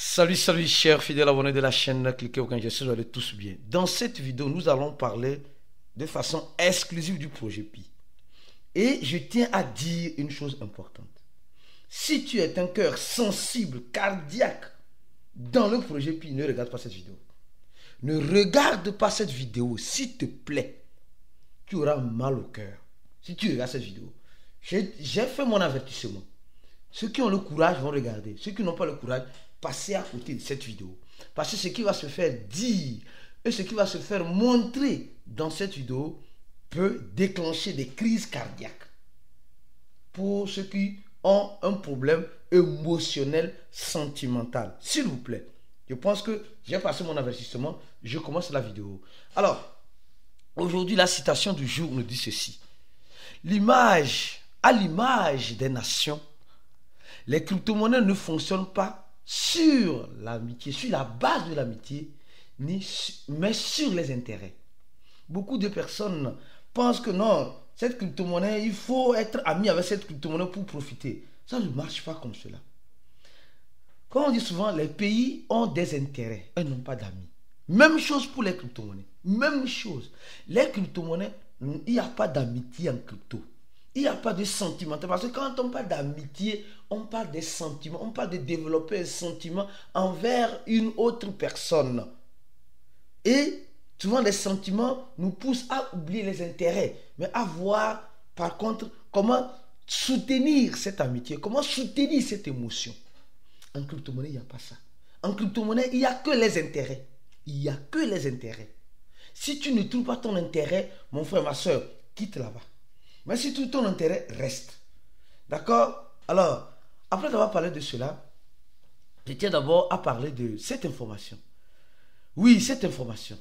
Salut, salut, chers fidèles abonnés de la chaîne, cliquez au j'espère que vous allez tous bien. Dans cette vidéo, nous allons parler de façon exclusive du projet Pi. Et je tiens à dire une chose importante. Si tu es un cœur sensible, cardiaque, dans le projet Pi, ne regarde pas cette vidéo. Ne regarde pas cette vidéo, s'il te plaît. Tu auras mal au cœur si tu regardes cette vidéo. J'ai fait mon avertissement. Ceux qui ont le courage vont regarder. Ceux qui n'ont pas le courage, passez à côté de cette vidéo. Parce que ce qui va se faire dire et ce qui va se faire montrer dans cette vidéo peut déclencher des crises cardiaques. Pour ceux qui ont un problème émotionnel, sentimental. S'il vous plaît. Je pense que j'ai passé mon avertissement. Je commence la vidéo. Alors, aujourd'hui, la citation du jour nous dit ceci. À l'image des nations, les crypto-monnaies ne fonctionnent pas sur l'amitié, sur la base de l'amitié, mais sur les intérêts. Beaucoup de personnes pensent que non, cette crypto-monnaie, il faut être ami avec cette crypto-monnaie pour profiter. Ça ne marche pas comme cela. Comme on dit souvent, les pays ont des intérêts, eux n'ont pas d'amis. Même chose pour les crypto-monnaies. Même chose. Les crypto-monnaies, il n'y a pas d'amitié en crypto. Il n'y a pas de sentiment. Parce que quand on parle d'amitié, on parle des sentiments. On parle de développer un sentiment envers une autre personne. Et souvent, les sentiments nous poussent à oublier les intérêts. Mais à voir, par contre, comment soutenir cette amitié. Comment soutenir cette émotion. En crypto-monnaie, il n'y a pas ça. En crypto-monnaie, il n'y a que les intérêts. Il n'y a que les intérêts. Si tu ne trouves pas ton intérêt, mon frère, ma soeur, quitte là-bas. Mais si tu trouves ton intérêt, reste. D'accord? Alors, après avoir parlé de cela, je tiens d'abord à parler de cette information. Oui, cette information.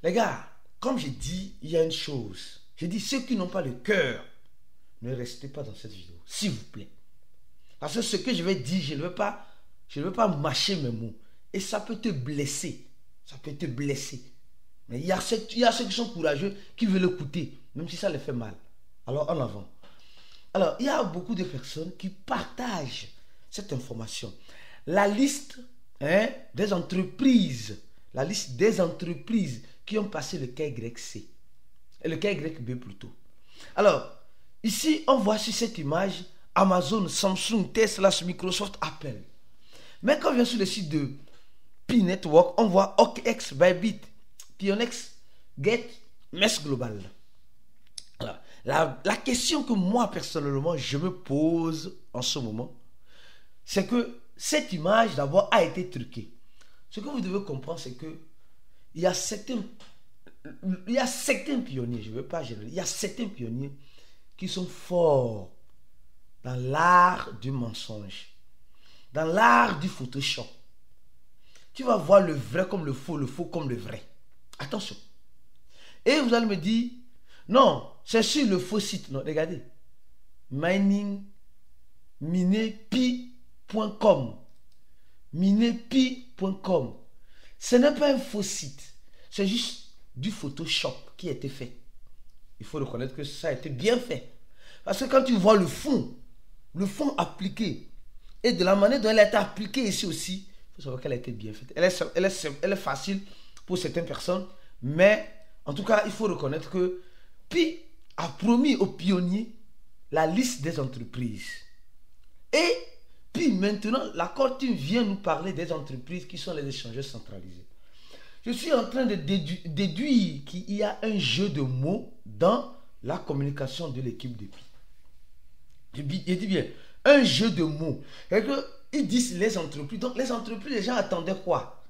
Les gars, comme j'ai dit, il y a une chose. J'ai dit, ceux qui n'ont pas le cœur, ne restez pas dans cette vidéo, s'il vous plaît. Parce que ce que je vais dire, je ne veux pas mâcher mes mots. Et ça peut te blesser. Ça peut te blesser. Mais il y a ceux qui sont courageux, qui veulent écouter, même si ça les fait mal. Alors, en avant. Alors, il y a beaucoup de personnes qui partagent cette information. La liste des entreprises, qui ont passé le KYC, et le KYB plutôt. Alors, ici, on voit sur cette image Amazon, Samsung, Tesla, Microsoft, Apple. Mais quand on vient sur le site de Pi Network, on voit OKX, Bybit, Pionex, Get, MES Global. Alors, la question que moi, personnellement, je me pose en ce moment, c'est que cette image, d'abord, a été truquée. Ce que vous devez comprendre, c'est que il y a certains pionniers, je ne veux pas généraliser, il y a certains pionniers qui sont forts dans l'art du mensonge, dans l'art du Photoshop. Tu vas voir le vrai comme le faux comme le vrai. Attention. Et vous allez me dire, non, c'est sur le faux site. Non, regardez. Minepi.com. Minepi.com. Ce n'est pas un faux site. C'est juste du Photoshop qui a été fait. Il faut reconnaître que ça a été bien fait. Parce que quand tu vois le fond appliqué, et de la manière dont elle a été appliquée ici aussi, il faut savoir qu'elle a été bien faite. Elle est facile pour certaines personnes, mais en tout cas, il faut reconnaître que Pi a promis aux pionniers la liste des entreprises. Et puis maintenant, la Cortine vient nous parler des entreprises qui sont les échangeurs centralisés. Je suis en train de déduire qu'il y a un jeu de mots dans la communication de l'équipe de Pi. Je dis bien, un jeu de mots. Ils disent les entreprises. Donc les entreprises, les gens attendaient quoi?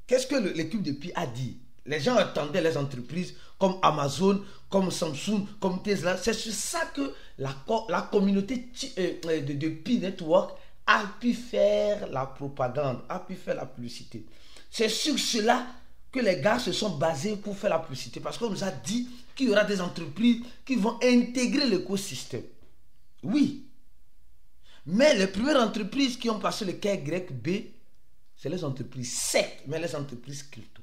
Qu'est-ce que l'équipe de Pi a dit? Les gens attendaient les entreprises comme Amazon, comme Samsung, comme Tesla. C'est sur ça que la communauté de Pi Network a pu faire la propagande, a pu faire la publicité. C'est sur cela que les gars se sont basés pour faire la publicité. Parce qu'on nous a dit qu'il y aura des entreprises qui vont intégrer l'écosystème. Oui. Mais les premières entreprises qui ont passé le KYB, c'est les entreprises sectes, mais les entreprises crypto.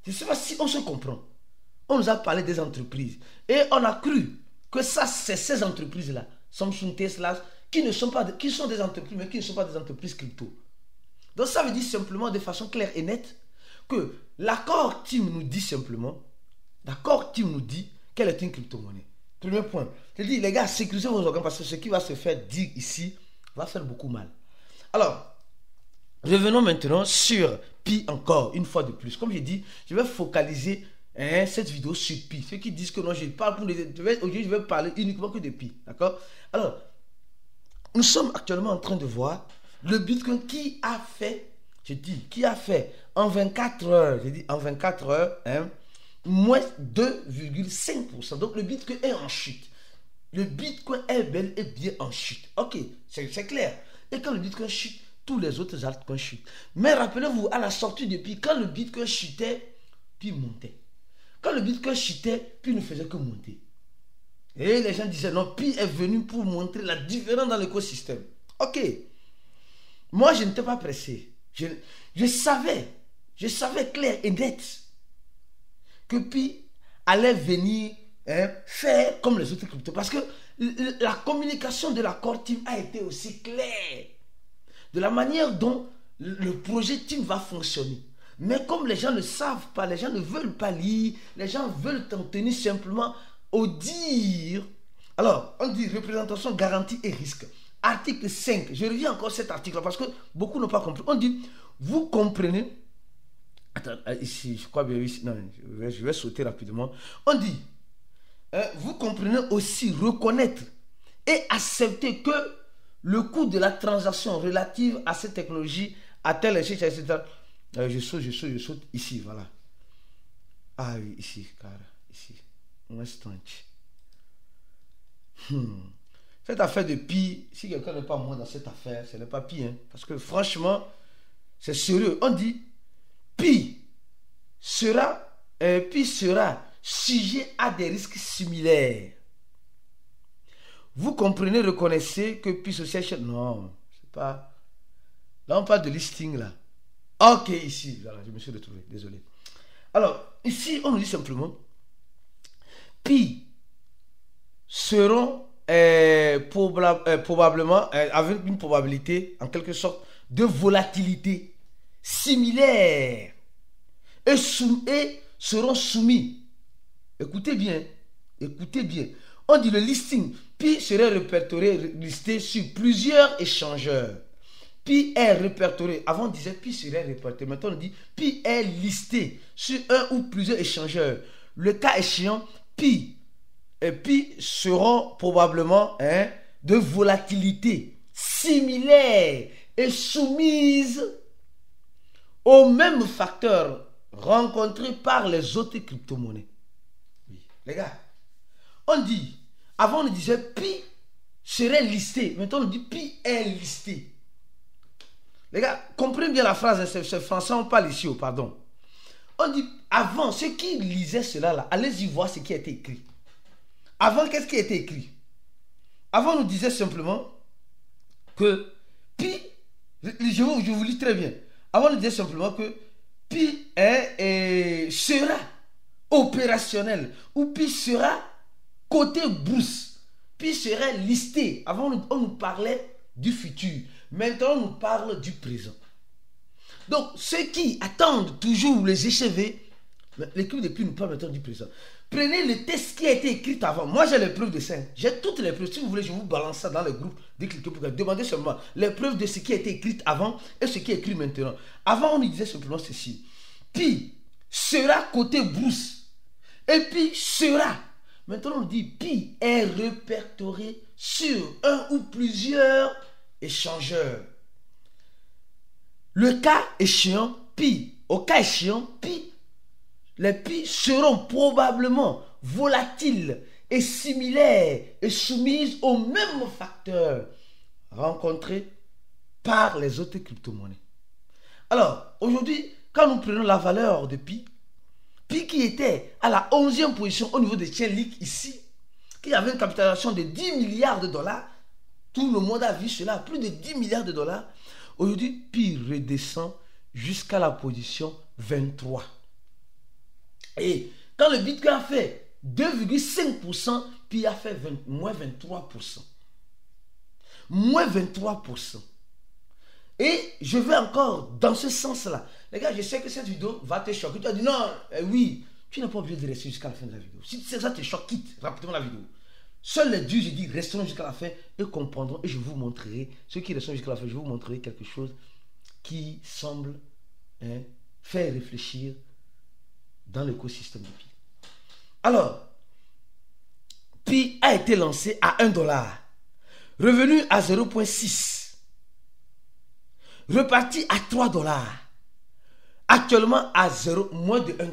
Je ne sais pas si on se comprend. On nous a parlé des entreprises. Et on a cru que ça, c'est ces entreprises-là, Samsung, Tesla, qui sont des entreprises, mais qui ne sont pas des entreprises crypto. Donc ça veut dire simplement de façon claire et nette que l'accord team nous dit simplement, l'accord team nous dit qu'elle est une crypto-monnaie. Premier point. Je dis, les gars, sécurisez vos organes parce que ce qui va se faire dire ici va faire beaucoup mal. Alors, revenons maintenant sur Pi encore, une fois de plus. Comme j'ai dit, je vais focaliser cette vidéo sur Pi. Ceux qui disent que non, je parle pour les... Aujourd'hui, je vais parler uniquement que de Pi. D'accord? Alors, nous sommes actuellement en train de voir le Bitcoin qui a fait, je dis, qui a fait en 24 heures, je dis en 24 heures, moins 2,5%. Donc le Bitcoin est en chute. Le Bitcoin est bel et bien en chute. Ok, c'est clair. Et quand le Bitcoin chute, tous les autres altcoins chutent. Mais rappelez-vous, à la sortie de Pi, quand le Bitcoin chutait, Pi montait. Quand le Bitcoin chutait, Pi ne faisait que monter. Et les gens disaient, non, Pi est venu pour montrer la différence dans l'écosystème. Ok. Moi, je n'étais pas pressé. Je savais clair et net que Pi allait venir faire comme les autres cryptos. Parce que la communication de l'accord team a été aussi claire. De la manière dont le projet team va fonctionner. Mais comme les gens ne savent pas, les gens ne veulent pas lire, les gens veulent t'en tenir simplement au dire. Alors, on dit représentation, garantie et risque. Article 5, je reviens encore à cet article parce que beaucoup n'ont pas compris. On dit, vous comprenez. Attends, ici, je crois bien, ici, non, je vais sauter rapidement. On dit, vous comprenez aussi reconnaître et accepter que le coût de la transaction relative à cette technologie a-t-elle etc. Je saute ici, voilà. Ah oui, ici, car, ici. Un instant. Cette affaire de Pi, si quelqu'un n'est pas moi dans cette affaire, ce n'est pas Pi, hein, parce que franchement, c'est sérieux. On dit, Pi sera sujet à des risques similaires. Vous comprenez, reconnaissez que Pi Association... Non, c'est pas... Là, on parle de listing, là. Ok, ici, voilà, je me suis retrouvé, désolé. Alors, ici, on nous dit simplement, Pi seront probablement, avec une probabilité, en quelque sorte, de volatilité similaire et seront soumis. Écoutez bien. On dit le listing, Pi serait répertorié, listé sur plusieurs échangeurs. Pi est répertorié. Avant on disait Pi serait répertorié. Maintenant on dit Pi est listé sur un ou plusieurs échangeurs. Le cas échéant, Pi seront probablement de volatilité similaire et soumise aux mêmes facteurs rencontrés par les autres crypto-monnaies. Oui. Les gars, on dit, avant on disait Pi serait listé. Maintenant on dit Pi est listé. Les gars, comprenez bien la phrase, c'est français, on parle ici, pardon. On dit, avant, ceux qui lisaient cela là, allez-y voir ce qui a été écrit. Avant, qu'est-ce qui a été écrit? Avant, on nous disait simplement que Pi, je vous lis très bien. Avant, on nous disait simplement que Pi sera opérationnel ou Pi sera côté bourse. Pi serait listé. Avant, on nous parlait du futur. Maintenant, on nous parle du présent. Donc, ceux qui attendent toujours les échevés, l'équipe de Pi nous parle maintenant du présent. Prenez le texte qui a été écrit avant. Moi, j'ai les preuves de ça. J'ai toutes les preuves. Si vous voulez, je vous balance ça dans le groupe. Demandez seulement les preuves de ce qui a été écrit avant et ce qui est écrit maintenant. Avant, on nous disait simplement ceci. Pi sera côté bourse. Et Pi sera. Maintenant, on dit Pi est répertorié sur un ou plusieurs échangeurs. Le cas échéant, Pi. Au cas échéant, Pi. Les Pi seront probablement volatiles et similaires et soumises aux mêmes facteurs rencontrés par les autres crypto-monnaies. Alors, aujourd'hui, quand nous prenons la valeur de Pi, Pi qui était à la 11e position au niveau de Chainlink ici, qui avait une capitalisation de 10 milliards de dollars, tout le monde a vu cela, plus de 10 milliards de dollars. Aujourd'hui, Pi redescend jusqu'à la position 23. Et quand le Bitcoin a fait 2,5%, Pi a fait moins 23%. Moins 23%. Et je vais encore dans ce sens-là. Les gars, je sais que cette vidéo va te choquer. Tu vas dire non, oui, tu n'es pas obligé de rester jusqu'à la fin de la vidéo. Si ça te choque, quitte rapidement la vidéo. Seuls les dieux, je dis, resteront jusqu'à la fin et comprendront. Et je vous montrerai, ceux qui resteront jusqu'à la fin, je vous montrerai quelque chose qui semble faire réfléchir dans l'écosystème de Pi. Alors, Pi a été lancé à $1, revenu à 0,6, reparti à $3, actuellement à moins de $1.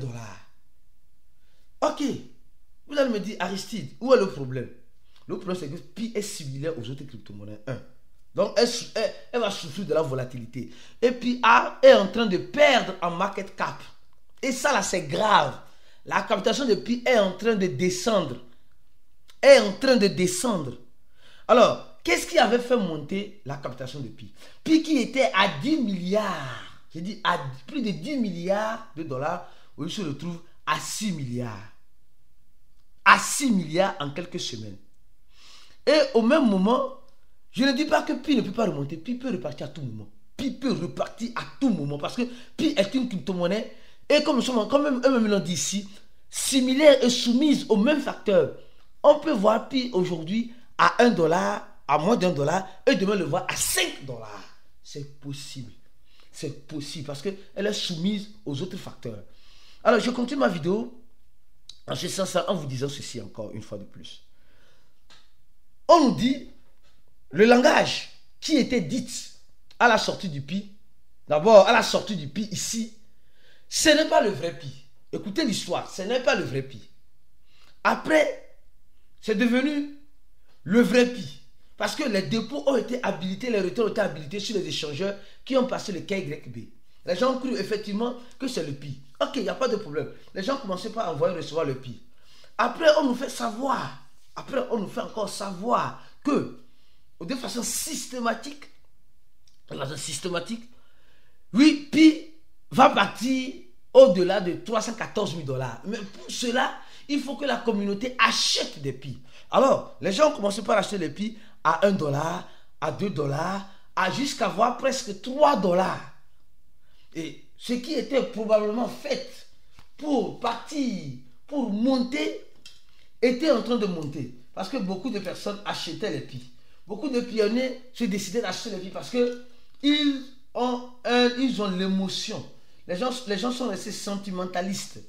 Ok, vous allez me dire, Aristide, où est le problème? Le problème, c'est que Pi est similaire aux autres crypto-monnaies. Donc, elle va souffrir de la volatilité. Et Pi est en train de perdre en market cap. Et ça, là, c'est grave. La capitalisation de Pi est en train de descendre. Alors, qu'est-ce qui avait fait monter la capitalisation de Pi? Pi qui était à 10 milliards, j'ai dit à plus de 10 milliards de dollars, où il se retrouve à 6 milliards. À 6 milliards en quelques semaines. Et au même moment, je ne dis pas que Pi ne peut pas remonter. Pi peut repartir à tout moment. Pi peut repartir à tout moment. Parce que Pi est une crypto-monnaie. Et comme eux-mêmes l'ont dit ici, similaire et soumise aux mêmes facteurs. On peut voir Pi aujourd'hui à $1, à moins d'$1, et demain le voir à $5. C'est possible. C'est possible parce qu'elle est soumise aux autres facteurs. Alors, je continue ma vidéo en ce sens en vous disant ceci encore une fois de plus. On nous dit le langage qui était dit à la sortie du Pi, d'abord à la sortie du Pi ici, ce n'est pas le vrai Pi. Écoutez l'histoire, ce n'est pas le vrai Pi. Après, c'est devenu le vrai Pi. Parce que les dépôts ont été habilités, les retours ont été habilités sur les échangeurs qui ont passé le KYB. Les gens ont cru effectivement que c'est le Pi. Ok, il n'y a pas de problème. Les gens commençaient par envoyer recevoir le Pi. Après, on nous fait savoir. Après, on nous fait encore savoir que, de façon systématique, oui, Pi va partir au-delà de $314 000. Mais pour cela, il faut que la communauté achète des Pi. Alors, les gens ont commencé par acheter les Pi à $1, à $2, à jusqu'à voir presque $3. Et ce qui était probablement fait pour partir, pour monter, était en train de monter. Parce que beaucoup de personnes achetaient les Pi. Beaucoup de pionniers se décidaient d'acheter les Pi parce qu'ils ont l'émotion. Les gens sont restés sentimentalistes.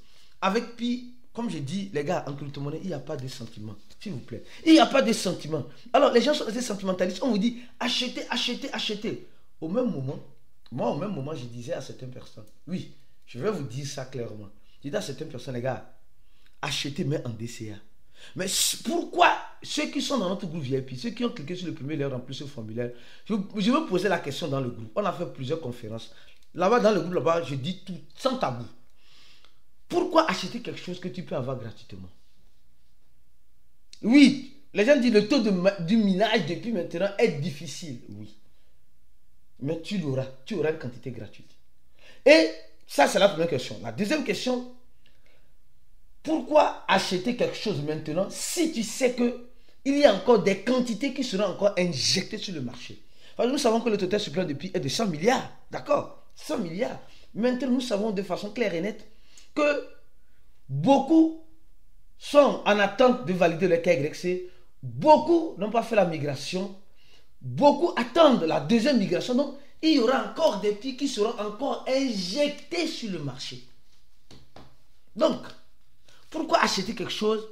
Avec Pi, comme je dis, les gars, en crypto-monnaie, il n'y a pas de sentiment. S'il vous plaît. Il n'y a pas de sentiment. Alors, les gens sont restés sentimentalistes. On vous dit, achetez, achetez, achetez. Au même moment, je disais à certaines personnes, oui, je vais vous dire ça clairement. Je dis à certaines personnes, les gars, achetez, mais en DCA. Mais pourquoi ceux qui sont dans notre groupe VIP, ceux qui ont cliqué sur le premier lien, rempli ce formulaire, je veux poser la question dans le groupe. On a fait plusieurs conférences. Là-bas, dans le groupe, là-bas, je dis tout, sans tabou. Pourquoi acheter quelque chose que tu peux avoir gratuitement? Oui, les gens disent le taux du minage depuis maintenant est difficile. Oui. Mais tu l'auras. Tu auras une quantité gratuite. Et ça, c'est la première question. La deuxième question, pourquoi acheter quelque chose maintenant si tu sais qu'il y a encore des quantités qui seront encore injectées sur le marché? Parce que nous savons que le total supplément de Pi est de 100 milliards. D'accord? 100 milliards. Maintenant, nous savons de façon claire et nette que beaucoup sont en attente de valider le KYC. Beaucoup n'ont pas fait la migration. Beaucoup attendent la deuxième migration. Donc, il y aura encore des Pi qui seront encore injectés sur le marché. Donc, pourquoi acheter quelque chose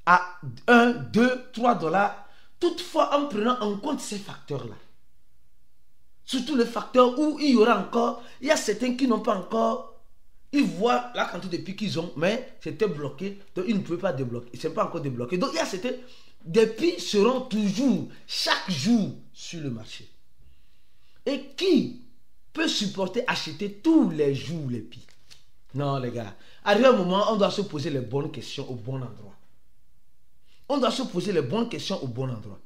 à 1, 2, $3, toutefois en prenant en compte ces facteurs-là? Surtout les facteurs où il y aura encore, il y a certains qui n'ont pas encore, ils voient la quantité de Pi qu'ils ont, mais c'était bloqué, donc ils ne pouvaient pas débloquer, ce n'est pas encore débloqué. Donc il y a certains, des Pi seront toujours, chaque jour, sur le marché. Et qui peut supporter acheter tous les jours les Pi? Non les gars, arrivé un moment, on doit se poser les bonnes questions au bon endroit. On doit se poser les bonnes questions au bon endroit.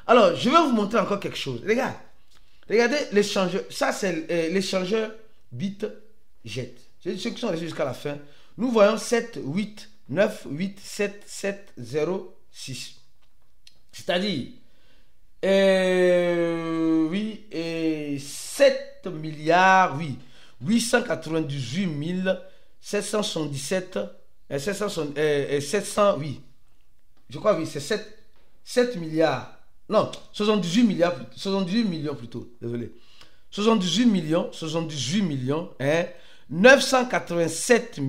Alors, je vais vous montrer encore quelque chose. Les gars, regardez l'échangeur. Ça, c'est l'échangeur BitGet. Ceux qui sont restés jusqu'à la fin. Nous voyons 7, 8, 9, 8, 7, 7, 0, 6. C'est-à-dire, Oui, et 7 milliards, oui. 898 777 700, oui. Je crois, oui, c'est 7 milliards. Non, 78 milliards, 78 millions plutôt, désolé. 78 millions, 987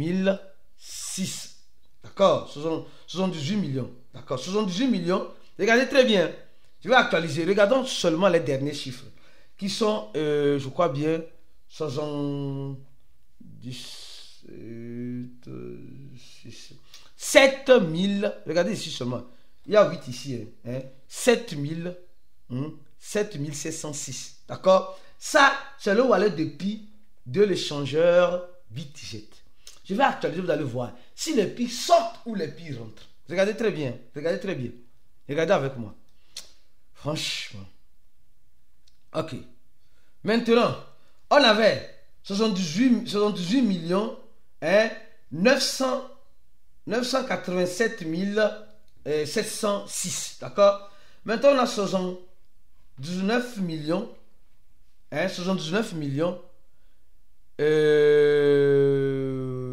006. D'accord, 78 millions. D'accord, 78 millions. Regardez très bien. Je vais actualiser. Regardons seulement les derniers chiffres. Qui sont, je crois bien, 7 000. Regardez ici seulement. Il y a 8 ici. 7 706. D'accord? Ça, c'est le wallet de Pi de l'échangeur Bitget. Je vais actualiser, vous allez voir. Si les Pi sortent ou les Pi rentrent. Regardez très bien. Regardez très bien. Regardez avec moi. Franchement. Ok. Maintenant, on avait 78 millions 987 706. D'accord? Maintenant, on a 79 millions. 79 millions.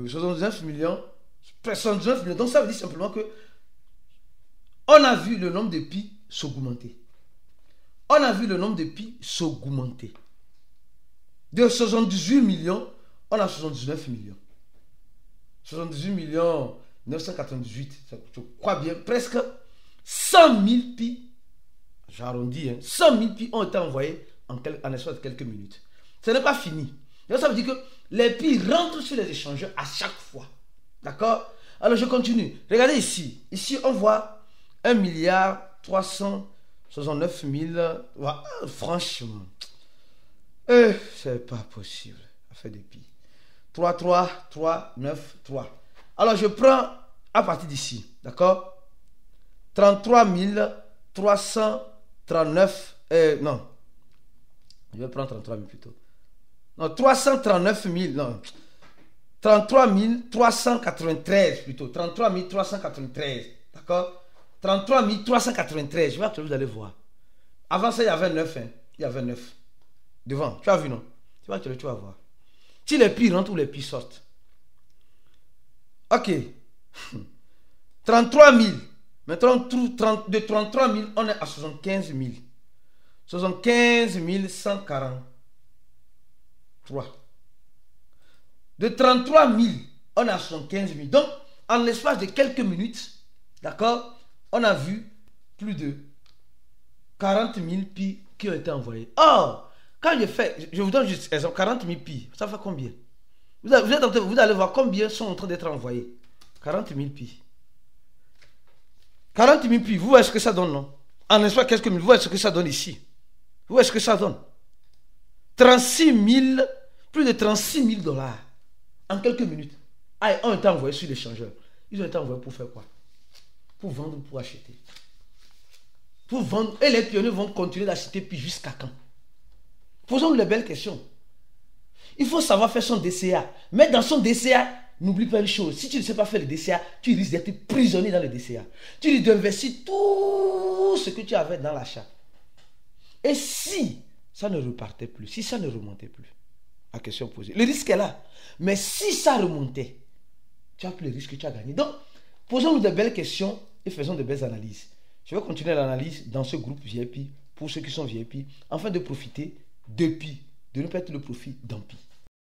79 millions. 79 millions. Donc, ça veut dire simplement que on a vu le nombre de pi s'augmenter. On a vu le nombre de pi s'augmenter. De 78 millions, on a 79 millions. 78 millions 998, je crois bien, presque 100 000 pi, j'arrondis, 100 000 pi ont été envoyés en espace de quelques minutes. Ce n'est pas fini. Donc ça veut dire que les pi rentrent sur les échangeurs à chaque fois. D'accord? Alors je continue. Regardez ici. Ici, on voit 1 milliard 369 000. Ouais, franchement. C'est pas possible. À faire des pi. 3, 3, 3, 9, 3. Alors je prends à partir d'ici. D'accord? 33 339. Non. Je vais prendre 33 000 plutôt. Non, 339 000. Non. 33 393 plutôt. 33 393. D'accord? 33 393. Je vais que vous allez voir. Avant ça, il y avait 9. Il y avait 9. Devant. Tu as vu, non? Tu vas voir. Si les pi rentrent ou les pi sortent. Ok. 33 000. Maintenant, de 33 000, on est à 75 000. 75 143. De 33 000, on est à 75 000. Donc, en l'espace de quelques minutes, d'accord, on a vu plus de 40 000 pi qui ont été envoyés. Or, quand je vous donne juste exemple, 40 000 pi, ça fait combien? Vous allez voir combien sont en train d'être envoyés. 40 000 pi. 40 000 pi, vous voyez ce que ça donne, non? En espace quelques minutes, vous voyez ce que ça donne ici. Vous voyez ce que ça donne? 36 000, plus de 36 000 $ en quelques minutes. Ah, ont été envoyés sur l'échangeur. Ils ont été envoyés pour faire quoi? Pour vendre ou pour acheter? Pour vendre. Et les pionniers vont continuer d'acheter puis jusqu'à quand? Posons-nous les belles questions. Il faut savoir faire son DCA. Mais dans son DCA, n'oublie pas une chose. Si tu ne sais pas faire le DCA, tu risques d'être prisonnier dans le DCA. Tu risques d'investir tout ce que tu avais dans l'achat. Et si ça ne repartait plus, si ça ne remontait plus, la question posée, le risque est là. Mais si ça remontait, tu as plus le risque que tu as gagné. Donc, posons-nous de belles questions et faisons de belles analyses. Je vais continuer l'analyse dans ce groupe VIP pour ceux qui sont VIP, afin de profiter de Pi, de ne pas être le profit d'un Pi.